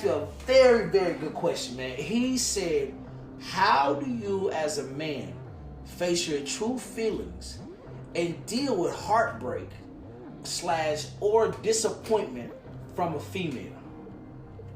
asked me a very, very good question, man. He said, how do you as a man face your true feelings and deal with heartbreak / or disappointment from a female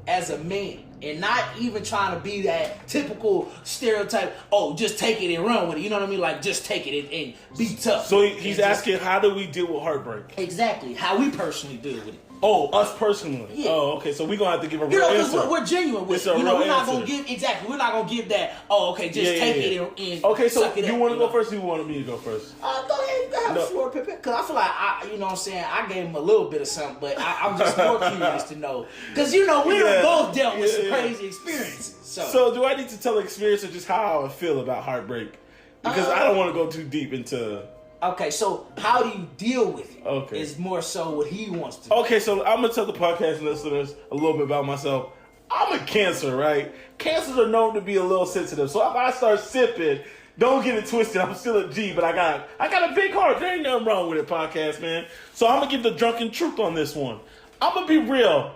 as a man? And not even trying to be that typical stereotype, just take it and run with it. You know what I mean? Like, just take it and be tough. So he's asking, how do we deal with heartbreak? Exactly. How we personally deal with it. Oh, us personally. Yeah. Oh, okay. So we're gonna have to give a real answer. Because we're genuine with it. We're not gonna give We're not gonna give that. Take it and okay. So suck it you up, want to go first? Or you want me to go first? Go ahead. You can have the floor, Pippin. Because I feel like you know what I'm saying. I gave him a little bit of something, but I'm just more curious to know because we both dealt with some crazy experiences. So do I need to tell the experience or just how I feel about heartbreak? Because I don't want to go too deep into. Okay, so how do you deal with it? Okay. Is more so what he wants to do. Okay, so I'm going to tell the podcast listeners a little bit about myself. I'm a Cancer, right? Cancers are known to be a little sensitive. So if I start sipping, don't get it twisted. I'm still a G, but I got a big heart. There ain't nothing wrong with it, podcast, man. So I'm going to give the drunken truth on this one. I'm going to be real.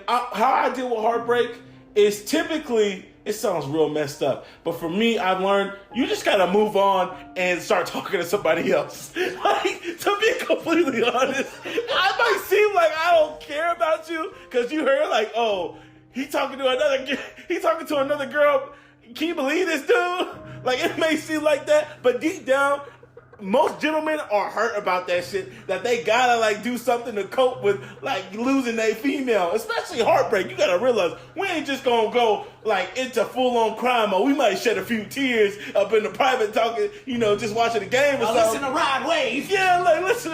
How I deal with heartbreak is typically... It sounds real messed up. But for me, I've learned you just gotta move on and start talking to somebody else. Like, to be completely honest, I might seem like I don't care about you because you heard like, he talking to another girl. Can you believe this dude? Like, it may seem like that, but deep down, most gentlemen are hurt about that shit, that they gotta like do something to cope with like losing their female, especially heartbreak. You gotta realize we ain't just gonna go like into full-on crime mode. We might shed a few tears up in the private talking, just watching the game or something. Listen to Rod Wave. Yeah, like listen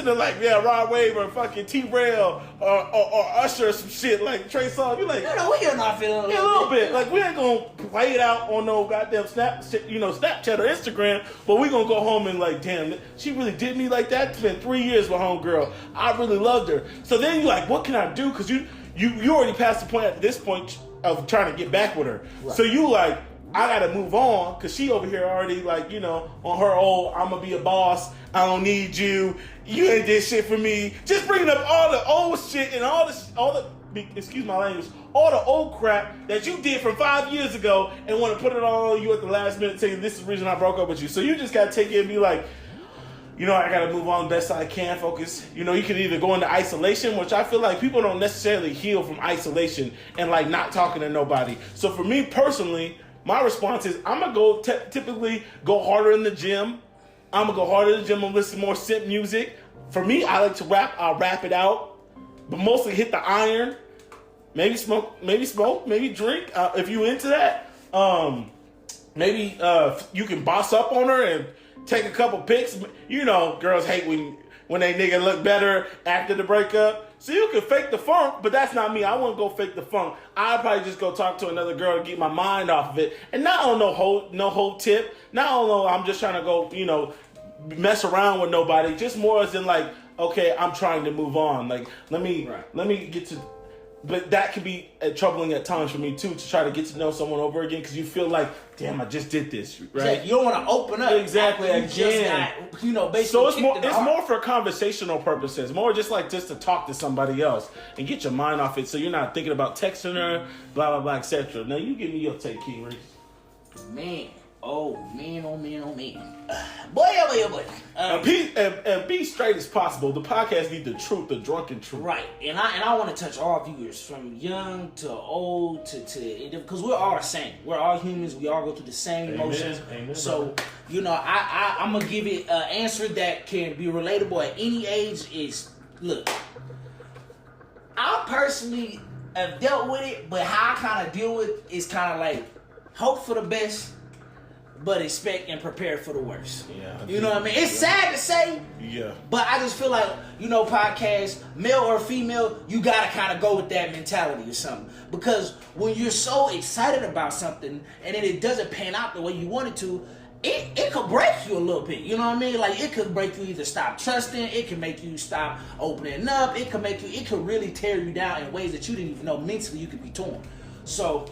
to Rod Wave or fucking T-Rail or Usher or some shit like Trey Songz. You like, we hear not feeling a little bit. Like, we ain't gonna play it out on no goddamn Snapchat or Instagram, but we gonna go home and like, damn, she really did me like that. Spent 3 years with homegirl. I really loved her. So then you like, what can I do? Because you already passed the point at this point of trying to get back with her. Right. So you like, I gotta move on because she over here already like, on her old, I'm gonna be a boss. I don't need you. You ain't did shit for me. Just bringing up all the old shit and all the excuse my language, all the old crap that you did from 5 years ago and want to put it all on you at the last minute saying this is the reason I broke up with you. So you just got to take it and be like, I got to move on the best I can, focus. You can either go into isolation, which I feel like people don't necessarily heal from isolation and like not talking to nobody. So for me personally, my response is I'm going to go typically go harder in the gym. I'm going to go harder in the gym and listen to more simp music. For me, I like to rap. I'll rap it out. But mostly hit the iron, maybe smoke, maybe drink if you into that. Maybe you can boss up on her and take a couple pics. Girls hate when they nigga look better after the breakup. So you can fake the funk, but that's not me. I wouldn't go fake the funk. I'd probably just go talk to another girl to get my mind off of it. And not on no whole tip. Not on I'm just trying to go, mess around with nobody. Just more as in like, okay, I'm trying to move on. Like, let me get to... But that can be troubling at times for me, too, to try to get to know someone over again, because you feel like, damn, I just did this, right? Yeah, you don't want to open up. Exactly, again. Basically so it's more for conversational purposes, more just to talk to somebody else and get your mind off it so you're not thinking about texting her, blah, blah, blah, etc. Now, you give me your take, King Reese. Man. Oh man. Boy. And be straight as possible. The podcast needs the truth, the drunken truth. Right. And I want to touch all viewers from young to old to because we're all the same. We're all humans. We all go through the same emotions. Amen, so, I'm going to give it an answer that can be relatable at any age is, look, I personally have dealt with it, but how I kind of deal with it is kind of like hope for the best, but expect and prepare for the worst. Yeah. You know what I mean? It's sad to say. Yeah. But I just feel like, podcasts, male or female, you gotta kind of go with that mentality or something. Because when you're so excited about something and then it doesn't pan out the way you want it to, it could break you a little bit. You know what I mean? Like, it could break you either stop trusting, it can make you stop opening up, it could really tear you down in ways that you didn't even know mentally you could be torn. So,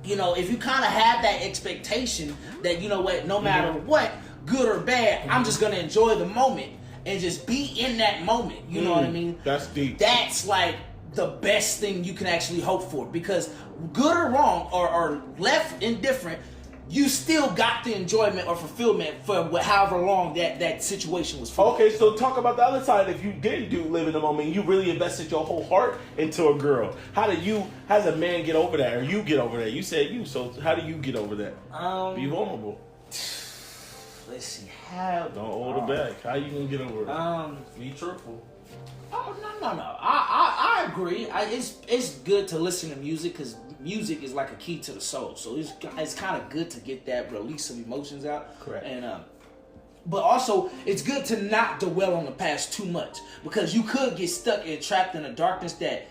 if you kind of have that expectation that, no matter what, good or bad, I'm just going to enjoy the moment and just be in that moment. You know what I mean? That's deep. That's like the best thing you can actually hope for, because good or wrong or left indifferent, you still got the enjoyment or fulfillment for however long that situation was for. Okay, so talk about the other side. If you did live in the moment, you really invested your whole heart into a girl. How does a man get over that, or you get over that? You said you, so how do you get over that? Be vulnerable. Let's see, how don't hold it back. How you gonna get over it? Be truthful. Oh no! I agree. It's good to listen to music, because music is like a key to the soul. So it's kind of good to get that release of emotions out. Correct. And but also it's good to not dwell on the past too much, because you could get stuck and trapped in a darkness that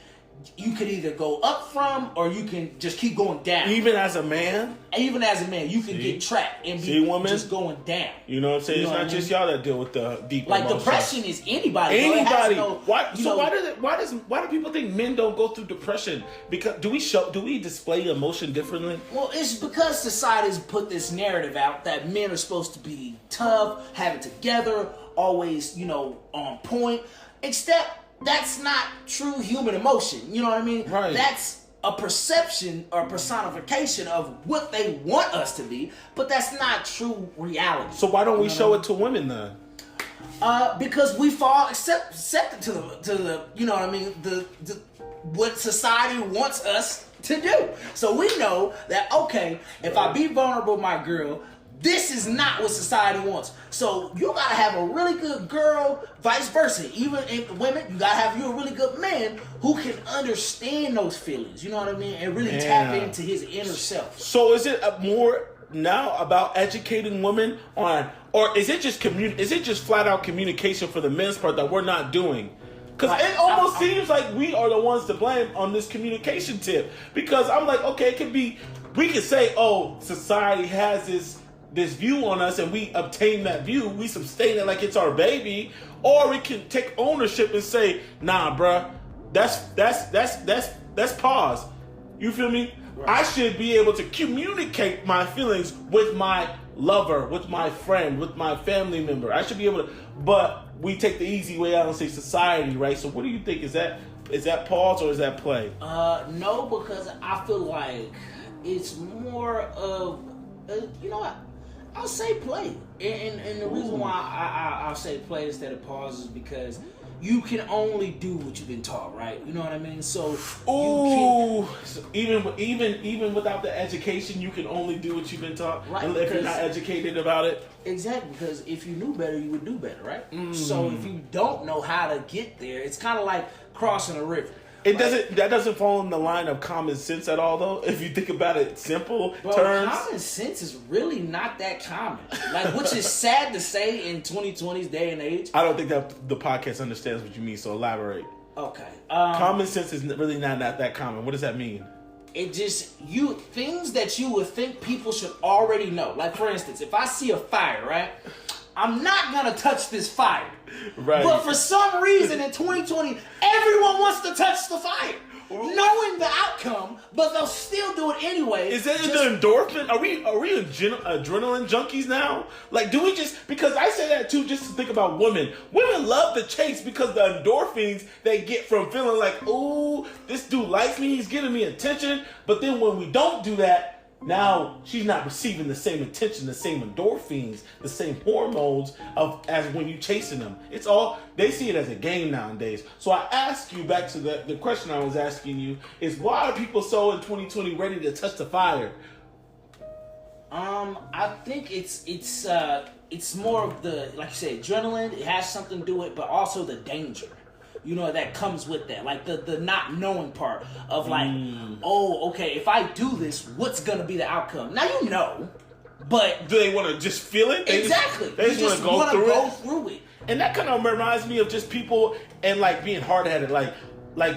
you could either go up from, or you can just keep going down. Even as a man, you can get trapped and be just going down. You know what I'm saying? It's not just y'all that deal with the deep like emotions. Depression is anybody. Anybody. Why do people think men don't go through depression? Because do we display emotion differently? Well, it's because society's put this narrative out that men are supposed to be tough, have it together, always, on point. Except that's not true human emotion. You know what I mean? Right. That's a perception or personification of what they want us to be, but that's not true reality. So why don't we show it to women then? Because we fall accepted to the you know what I mean, the what society wants us to do. So we know that, okay, if I be vulnerable with my girl, this is not what society wants. So you gotta have a really good girl, vice versa. Even in women, you gotta have you a really good man who can understand those feelings. You know what I mean? And really tap into his inner self. So is it more now about educating women on, or is it just flat out communication for the men's part that we're not doing? Because it almost seems like we are the ones to blame on this communication tip. Because I'm like, okay, it could be, we could say, oh, society has this view on us, and we obtain that view, we sustain it like it's our baby, or we can take ownership and say, nah, bruh, that's pause. You feel me? Right. I should be able to communicate my feelings with my lover, with my friend, with my family member. I should be able to, but we take the easy way out and say society, right? So what do you think? Is that pause or is that play? No, because I feel like it's more of, you know what? I'll say play. And the reason why I'll say play instead of pause is because you can only do what you've been taught, right? You know what I mean? So even without the education, you can only do what you've been taught, right? If you're not educated about it. Exactly, because if you knew better, you would do better, right? So if you don't know how to get there, it's kind of like crossing a river. That doesn't fall in the line of common sense at all, though. If you think about it, simple terms. Common sense is really not that common. Which is sad to say in 2020's day and age. I don't think that the podcast understands what you mean. So elaborate. Okay. Common sense is really not that common. What does that mean? It just things that you would think people should already know. Like, for instance, if I see a fire, right? I'm not gonna touch this fire. Right. But for some reason in 2020, everyone wants to touch the fire, knowing the outcome, but they'll still do it anyway. Is that the endorphin? Are we adrenaline junkies now? Like, do we just, because I say that too, just to think about women. Women love the chase because the endorphins they get from feeling like, ooh, this dude likes me, he's giving me attention. But then when we don't do that, now she's not receiving the same attention, the same endorphins, the same hormones as when you chasing them. It's all, they see it as a game nowadays. So I ask you back to the question I was asking you is, why are people so in 2020 ready to touch the fire? I think it's more of the, like you said, adrenaline. It has something to do with it, but also the danger. You know, that comes with that. Like the not knowing part of like, oh, okay, if I do this, what's going to be the outcome? Now you know, but... Do they want to just feel it? Exactly. They just want to go through it. And that kind of reminds me of just people and like being hard-headed. Like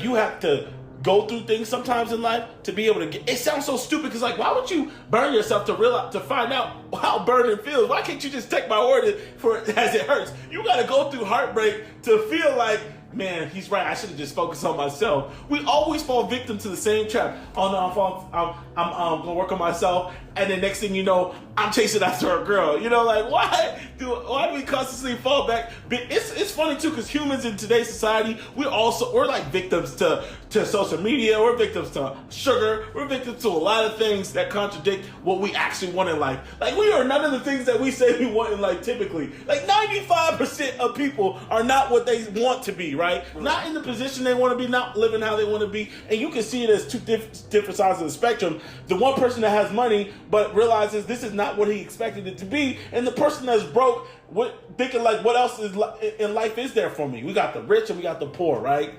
you have to go through things sometimes in life to be able to get... It sounds so stupid because like, why would you burn yourself to find out how burning feels? Why can't you just take my word for it as it hurts? You got to go through heartbreak to feel like man, he's right. I should have just focused on myself. We always fall victim to the same trap. Oh no, I'm gonna work on myself, and then next thing you know, I'm chasing after a girl. You know, like why do we constantly fall back? It's funny too, because humans in today's society, we're like victims to social media. We're victims to sugar. We're victims to a lot of things that contradict what we actually want in life. Like we are none of the things that we say we want in life typically. Like 95% of people are not what they want to be, right? Not in the position they want to be, not living how they want to be. And you can see it as two different sides of the spectrum. The one person that has money but realizes this is not what he expected it to be, and the person that's broke thinking like, what else in life is there for me? We got the rich and we got the poor, right?